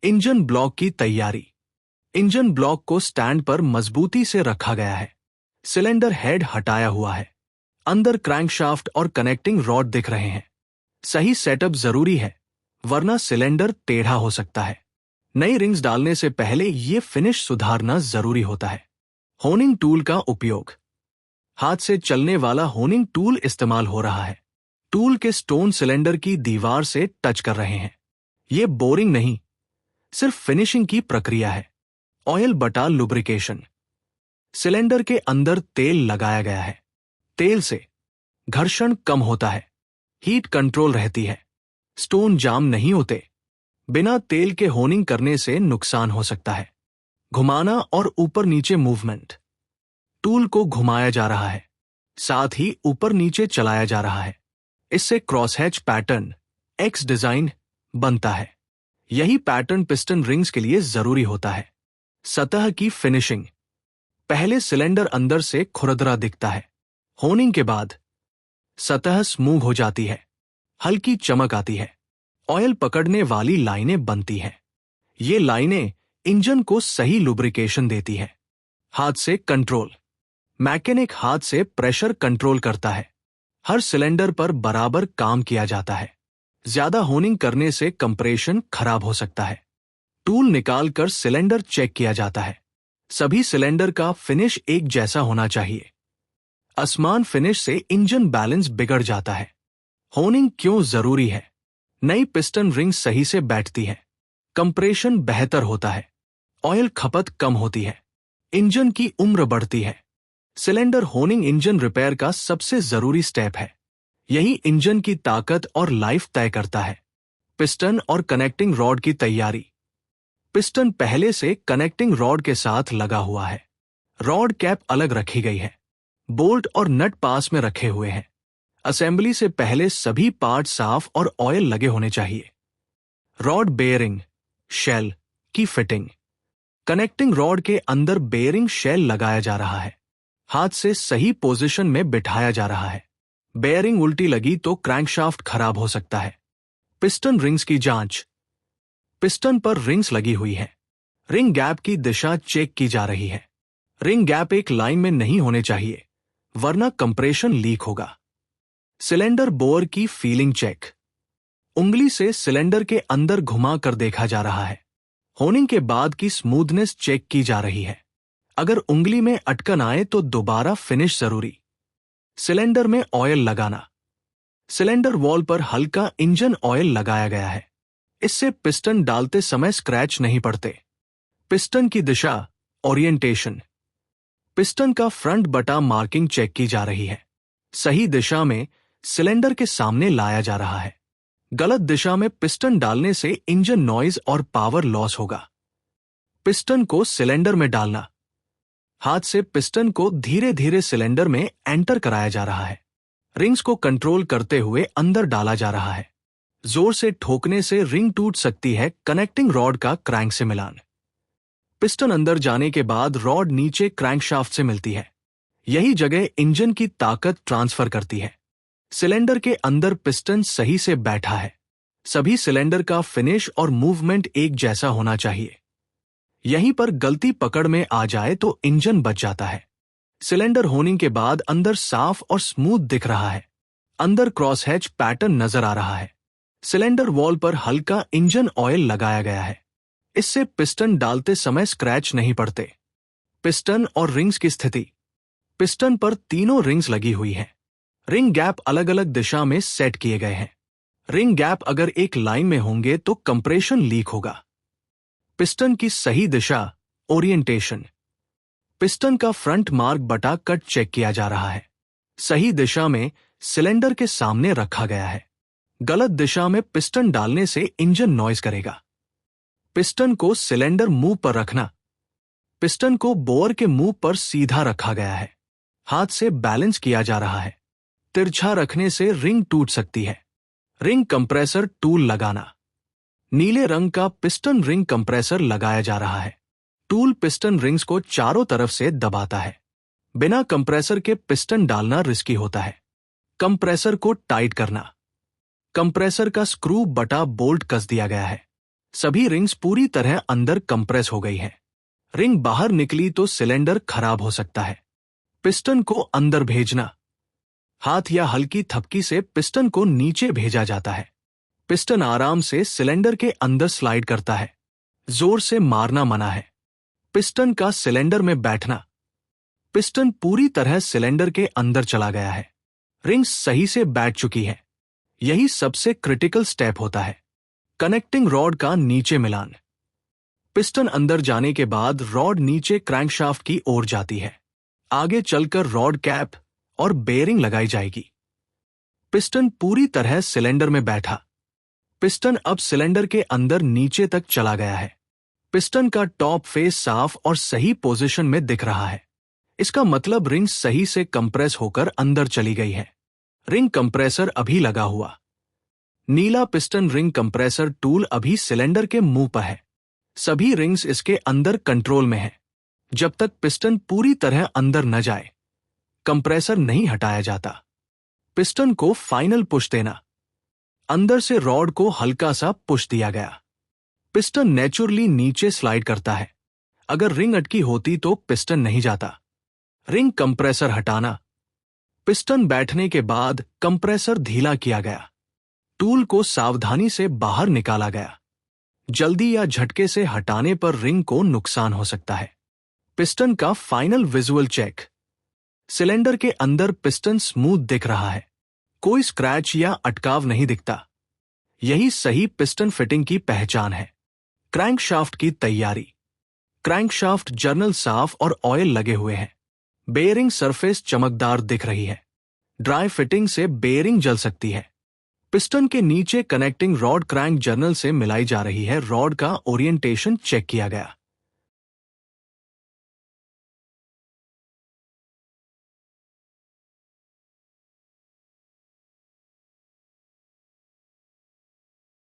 Engine block की तैयारी। Engine block को स्टैंड पर मजबूती से रखा गया है। सिलेंडर हेड हटाया हुआ है। अंदर क्रैंकशाफ्ट और कनेक्टिंग रॉड दिख रहे हैं। सही सेटअप जरूरी है, वरना सिलेंडर टेढ़ा हो सकता है। नई रिंग्स डालने से पहले ये फिनिश सुधारना जरूरी होता है। होनिंग टूल का उपयोग। हाथ से चलने वाला होनिंग टूल इस्तेमाल हो रहा है। टूल के स्टोन सिलेंडर की दीवार से टच कर रहे हैं। ये बोरिंग नहीं, सिर्फ फिनिशिंग की प्रक्रिया है। ऑयल बटा लुब्रिकेशन। सिलेंडर के अंदर तेल लगाया गया है। तेल से घर्षण कम होता है, हीट कंट्रोल रहती है, स्टोन जाम नहीं होते। बिना तेल के होनिंग करने से नुकसान हो सकता है। घुमाना और ऊपर नीचे मूवमेंट। टूल को घुमाया जा रहा है, साथ ही ऊपर नीचे चलाया जा रहा है। इससे क्रॉसहैच पैटर्न एक्स डिजाइन बनता है। यही पैटर्न पिस्टन रिंग्स के लिए जरूरी होता है। सतह की फिनिशिंग। पहले सिलेंडर अंदर से खुरदरा दिखता है। होनिंग के बाद सतह स्मूथ हो जाती है, हल्की चमक आती है। ऑयल पकड़ने वाली लाइनें बनती हैं। ये लाइनें इंजन को सही लुब्रिकेशन देती हैं। हाथ से कंट्रोल। मैकेनिक हाथ से प्रेशर कंट्रोल करता है। हर सिलेंडर पर बराबर काम किया जाता है। ज्यादा होनिंग करने से कंप्रेशन खराब हो सकता है। टूल निकालकर सिलेंडर चेक किया जाता है। सभी सिलेंडर का फिनिश एक जैसा होना चाहिए। असमान फिनिश से इंजन बैलेंस बिगड़ जाता है। होनिंग क्यों जरूरी है? नई पिस्टन रिंग सही से बैठती है, कंप्रेशन बेहतर होता है, ऑयल खपत कम होती है, इंजन की उम्र बढ़ती है। सिलेंडर होनिंग इंजन रिपेयर का सबसे जरूरी स्टेप है। यही इंजन की ताकत और लाइफ तय करता है। पिस्टन और कनेक्टिंग रॉड की तैयारी। पिस्टन पहले से कनेक्टिंग रॉड के साथ लगा हुआ है। रॉड कैप अलग रखी गई है। बोल्ट और नट पास में रखे हुए हैं। असेंबली से पहले सभी पार्ट साफ और ऑयल लगे होने चाहिए। रॉड बेयरिंग शेल की फिटिंग। कनेक्टिंग रॉड के अंदर बेयरिंग शेल लगाया जा रहा है। हाथ से सही पोजीशन में बिठाया जा रहा है। बेयरिंग उल्टी लगी तो क्रैंकशाफ्ट खराब हो सकता है। पिस्टन रिंग्स की जांच। पिस्टन पर रिंग्स लगी हुई है। रिंग गैप की दिशा चेक की जा रही है। रिंग गैप एक लाइन में नहीं होने चाहिए, वरना कंप्रेशन लीक होगा। सिलेंडर बोर की फीलिंग चेक। उंगली से सिलेंडर के अंदर घुमा कर देखा जा रहा है। होनिंग के बाद की स्मूथनेस चेक की जा रही है। अगर उंगली में अटकन आए तो दोबारा फिनिश जरूरी। सिलेंडर में ऑयल लगाना। सिलेंडर वॉल पर हल्का इंजन ऑयल लगाया गया है। इससे पिस्टन डालते समय स्क्रैच नहीं पड़ते। पिस्टन की दिशा ओरिएंटेशन। पिस्टन का फ्रंट बटा मार्किंग चेक की जा रही है। सही दिशा में सिलेंडर के सामने लाया जा रहा है। गलत दिशा में पिस्टन डालने से इंजन नॉइज और पावर लॉस होगा। पिस्टन को सिलेंडर में डालना। हाथ से पिस्टन को धीरे धीरे सिलेंडर में एंटर कराया जा रहा है। रिंग्स को कंट्रोल करते हुए अंदर डाला जा रहा है। जोर से ठोकने से रिंग टूट सकती है। कनेक्टिंग रॉड का क्रैंक से मिलान। पिस्टन अंदर जाने के बाद रॉड नीचे क्रैंकशाफ्ट से मिलती है। यही जगह इंजन की ताकत ट्रांसफर करती है। सिलेंडर के अंदर पिस्टन सही से बैठा है। सभी सिलेंडर का फिनिश और मूवमेंट एक जैसा होना चाहिए। यहीं पर गलती पकड़ में आ जाए तो इंजन बच जाता है। सिलेंडर होनिंग के बाद अंदर साफ और स्मूथ दिख रहा है। अंदर क्रॉसहैच पैटर्न नजर आ रहा है। सिलेंडर वॉल पर हल्का इंजन ऑयल लगाया गया है। इससे पिस्टन डालते समय स्क्रैच नहीं पड़ते। पिस्टन और रिंग्स की स्थिति। पिस्टन पर तीनों रिंग्स लगी हुई हैं। रिंग गैप अलग अलग दिशा में सेट किए गए हैं। रिंग गैप अगर एक लाइन में होंगे तो कंप्रेशन लीक होगा। पिस्टन की सही दिशा ओरिएंटेशन। पिस्टन का फ्रंट मार्क बटा कट चेक किया जा रहा है। सही दिशा में सिलेंडर के सामने रखा गया है। गलत दिशा में पिस्टन डालने से इंजन नॉइज करेगा। पिस्टन को सिलेंडर मुंह पर रखना। पिस्टन को बोर के मुंह पर सीधा रखा गया है। हाथ से बैलेंस किया जा रहा है। तिरछा रखने से रिंग टूट सकती है। रिंग कंप्रेसर टूल लगाना। नीले रंग का पिस्टन रिंग कंप्रेसर लगाया जा रहा है। टूल पिस्टन रिंग्स को चारों तरफ से दबाता है। बिना कंप्रेसर के पिस्टन डालना रिस्की होता है। कंप्रेसर को टाइट करना। कंप्रेसर का स्क्रू बटा बोल्ट कस दिया गया है। सभी रिंग्स पूरी तरह अंदर कंप्रेस हो गई हैं। रिंग बाहर निकली तो सिलेंडर खराब हो सकता है। पिस्टन को अंदर भेजना। हाथ या हल्की थपकी से पिस्टन को नीचे भेजा जाता है। पिस्टन आराम से सिलेंडर के अंदर स्लाइड करता है। जोर से मारना मना है। पिस्टन का सिलेंडर में बैठना। पिस्टन पूरी तरह सिलेंडर के अंदर चला गया है। रिंग सही से बैठ चुकी है। यही सबसे क्रिटिकल स्टेप होता है। कनेक्टिंग रॉड का नीचे मिलान। पिस्टन अंदर जाने के बाद रॉड नीचे क्रैंकशाफ्ट की ओर जाती है। आगे चलकर रॉड कैप और बेयरिंग लगाई जाएगी। पिस्टन पूरी तरह सिलेंडर में बैठा। पिस्टन अब सिलेंडर के अंदर नीचे तक चला गया है। पिस्टन का टॉप फेस साफ और सही पोजीशन में दिख रहा है। इसका मतलब रिंग सही से कंप्रेस होकर अंदर चली गई है। रिंग कंप्रेसर अभी लगा हुआ। नीला पिस्टन रिंग कंप्रेसर टूल अभी सिलेंडर के मुंह पर है। सभी रिंग्स इसके अंदर कंट्रोल में है। जब तक पिस्टन पूरी तरह अंदर न जाए, कंप्रेसर नहीं हटाया जाता। पिस्टन को फाइनल पुश देना। अंदर से रॉड को हल्का सा पुश दिया गया। पिस्टन नेचुरली नीचे स्लाइड करता है। अगर रिंग अटकी होती तो पिस्टन नहीं जाता। रिंग कंप्रेसर हटाना। पिस्टन बैठने के बाद कंप्रेसर ढीला किया गया। टूल को सावधानी से बाहर निकाला गया। जल्दी या झटके से हटाने पर रिंग को नुकसान हो सकता है। पिस्टन का फाइनल विजुअल चेक। सिलेंडर के अंदर पिस्टन स्मूथ दिख रहा है। कोई स्क्रैच या अटकाव नहीं दिखता। यही सही पिस्टन फिटिंग की पहचान है। क्रैंकशाफ्ट की तैयारी। क्रैंकशाफ्ट जर्नल साफ और ऑयल लगे हुए हैं। बेयरिंग सरफेस चमकदार दिख रही है। ड्राई फिटिंग से बेयरिंग जल सकती है। पिस्टन के नीचे कनेक्टिंग रॉड क्रैंक जर्नल से मिलाई जा रही है। रॉड का ओरिएंटेशन चेक किया गया।